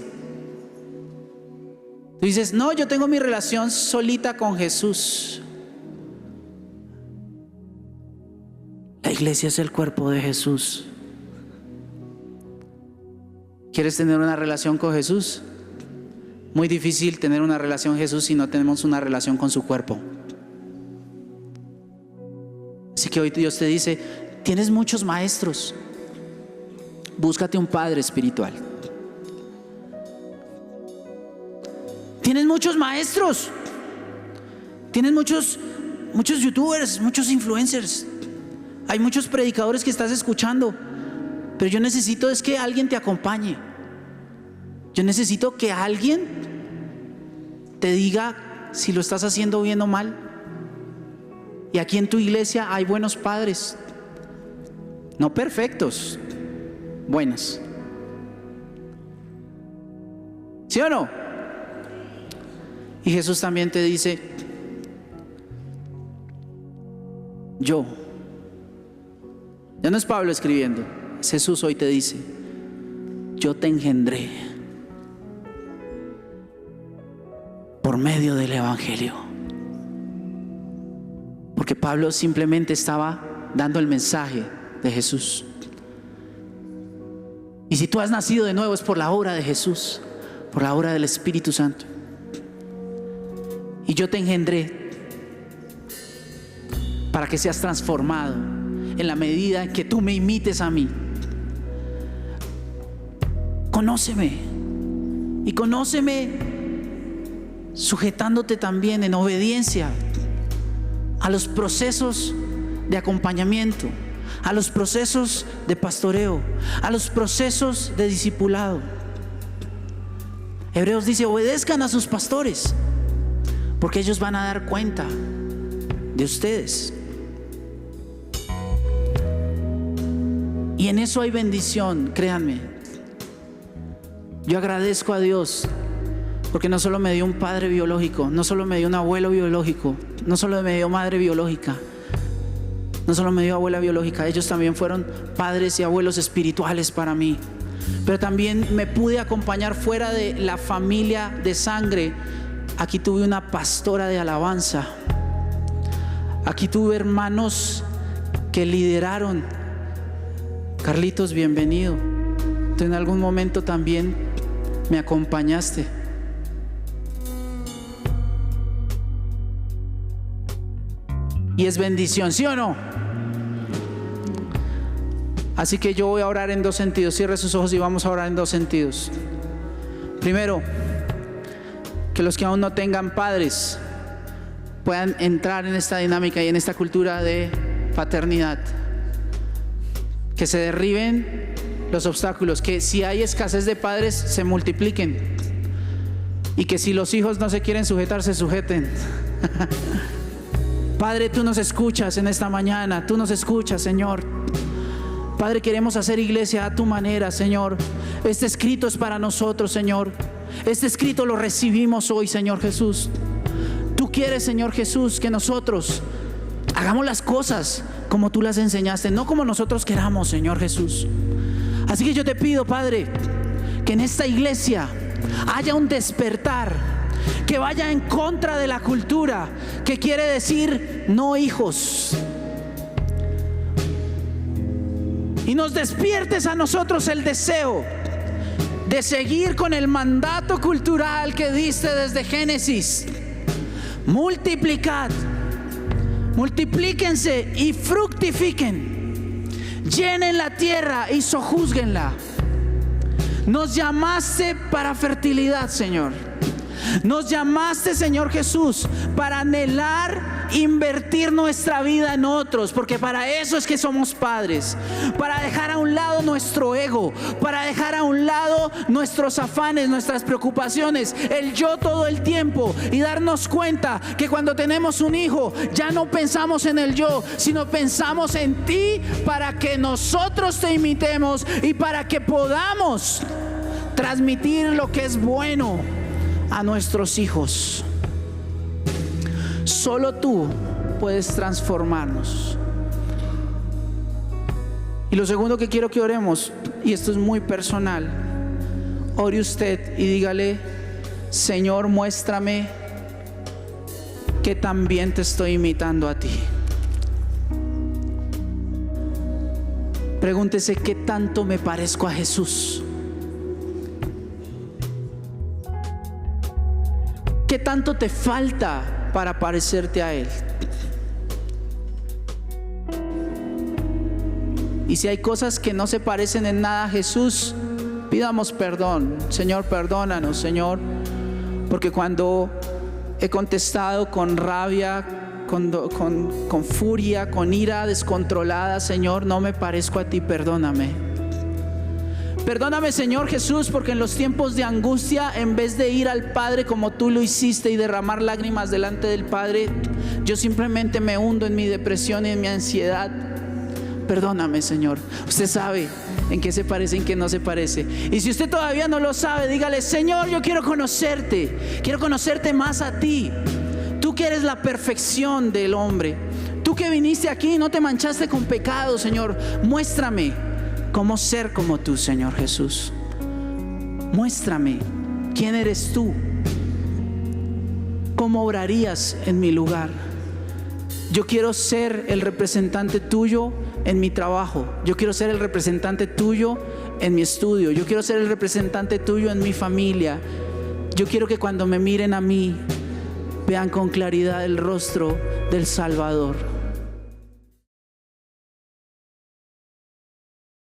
Tú dices: no, yo tengo mi relación solita con Jesús. La iglesia es el cuerpo de Jesús. ¿Quieres tener una relación con Jesús? Muy difícil tener una relación con Jesús si no tenemos una relación con su cuerpo. Así que hoy Dios te dice: tienes muchos maestros, búscate un padre espiritual. Tienes muchos maestros, tienes muchos youtubers, muchos influencers, hay muchos predicadores que estás escuchando, pero yo necesito es que alguien te acompañe. Yo necesito que alguien te diga si lo estás haciendo bien o mal. Y aquí en tu iglesia hay buenos padres, no perfectos, buenos. ¿Sí o no? Y Jesús también te dice, ya no es Pablo escribiendo, es Jesús hoy te dice, yo te engendré por medio del Evangelio. Porque Pablo simplemente estaba dando el mensaje de Jesús. Y si tú has nacido de nuevo es por la obra de Jesús, por la obra del Espíritu Santo. Y yo te engendré para que seas transformado en la medida en que tú me imites a mí. Conóceme, y conóceme sujetándote también en obediencia a los procesos de acompañamiento, a los procesos de pastoreo, a los procesos de discipulado. Hebreos dice, obedezcan a sus pastores, porque ellos van a dar cuenta de ustedes. Y en eso hay bendición, créanme. Yo agradezco a Dios porque no solo me dio un padre biológico, no solo me dio un abuelo biológico, no solo me dio madre biológica, no solo me dio abuela biológica, ellos también fueron padres y abuelos espirituales para mí. Pero también me pude acompañar fuera de la familia de sangre. Aquí tuve una pastora de alabanza. Aquí tuve hermanos que lideraron. Carlitos, bienvenido. Tú en algún momento también me acompañaste. Y es bendición, ¿sí o no? Así que yo voy a orar en dos sentidos. Cierre sus ojos y vamos a orar en dos sentidos. Primero, que los que aún no tengan padres puedan entrar en esta dinámica y en esta cultura de paternidad. Que se derriben los obstáculos, que si hay escasez de padres se multipliquen, y que si los hijos no se quieren sujetar, se sujeten. Padre, tú nos escuchas en esta mañana, tú nos escuchas, Señor. Padre, queremos hacer iglesia a tu manera, Señor. Este escrito es para nosotros, Señor. Este escrito lo recibimos hoy, Señor Jesús. Tú quieres, Señor Jesús, que nosotros hagamos las cosas como tú las enseñaste, no como nosotros queramos, Señor Jesús. Así que yo te pido, Padre, que en esta iglesia haya un despertar, que vaya en contra de la cultura que quiere decir no hijos, y nos despiertes a nosotros el deseo de seguir con el mandato cultural que diste desde Génesis: multiplicad, multiplíquense y fructifiquen, llenen la tierra y sojúzguenla. Nos llamaste para fertilidad, Señor. Nos llamaste, Señor Jesús, para anhelar invertir nuestra vida en otros, porque para eso es que somos padres, para dejar a un lado nuestro ego, para dejar a un lado nuestros afanes, nuestras preocupaciones, el yo todo el tiempo, y darnos cuenta que cuando tenemos un hijo ya no pensamos en el yo, sino pensamos en ti, para que nosotros te imitemos y para que podamos transmitir lo que es bueno a nuestros hijos. Solo tú puedes transformarnos. Y lo segundo que quiero que oremos, y esto es muy personal, ore usted y dígale: Señor, muéstrame que también te estoy imitando a ti. Pregúntese: ¿qué tanto me parezco a Jesús? ¿Qué tanto te falta para parecerte a Él? Y si hay cosas que no se parecen en nada a Jesús, pidamos perdón. Señor, perdónanos, Señor, porque cuando he contestado con rabia, con furia, con ira descontrolada, Señor, no me parezco a ti, perdóname. Perdóname, Señor Jesús, porque en los tiempos de angustia, en vez de ir al Padre como tú lo hiciste y derramar lágrimas delante del Padre, yo simplemente me hundo en mi depresión y en mi ansiedad. Perdóname, Señor. Usted sabe en qué se parece, en qué no se parece. Y si usted todavía no lo sabe, dígale: Señor, yo quiero conocerte más a ti. Tú que eres la perfección del hombre, tú que viniste aquí y no te manchaste con pecado, Señor, muéstrame cómo ser como tú, Señor Jesús. Muéstrame quién eres tú, cómo obrarías en mi lugar. Yo quiero ser el representante tuyo en mi trabajo. Yo quiero ser el representante tuyo en mi estudio. Yo quiero ser el representante tuyo en mi familia. Yo quiero que cuando me miren a mí, vean con claridad el rostro del Salvador.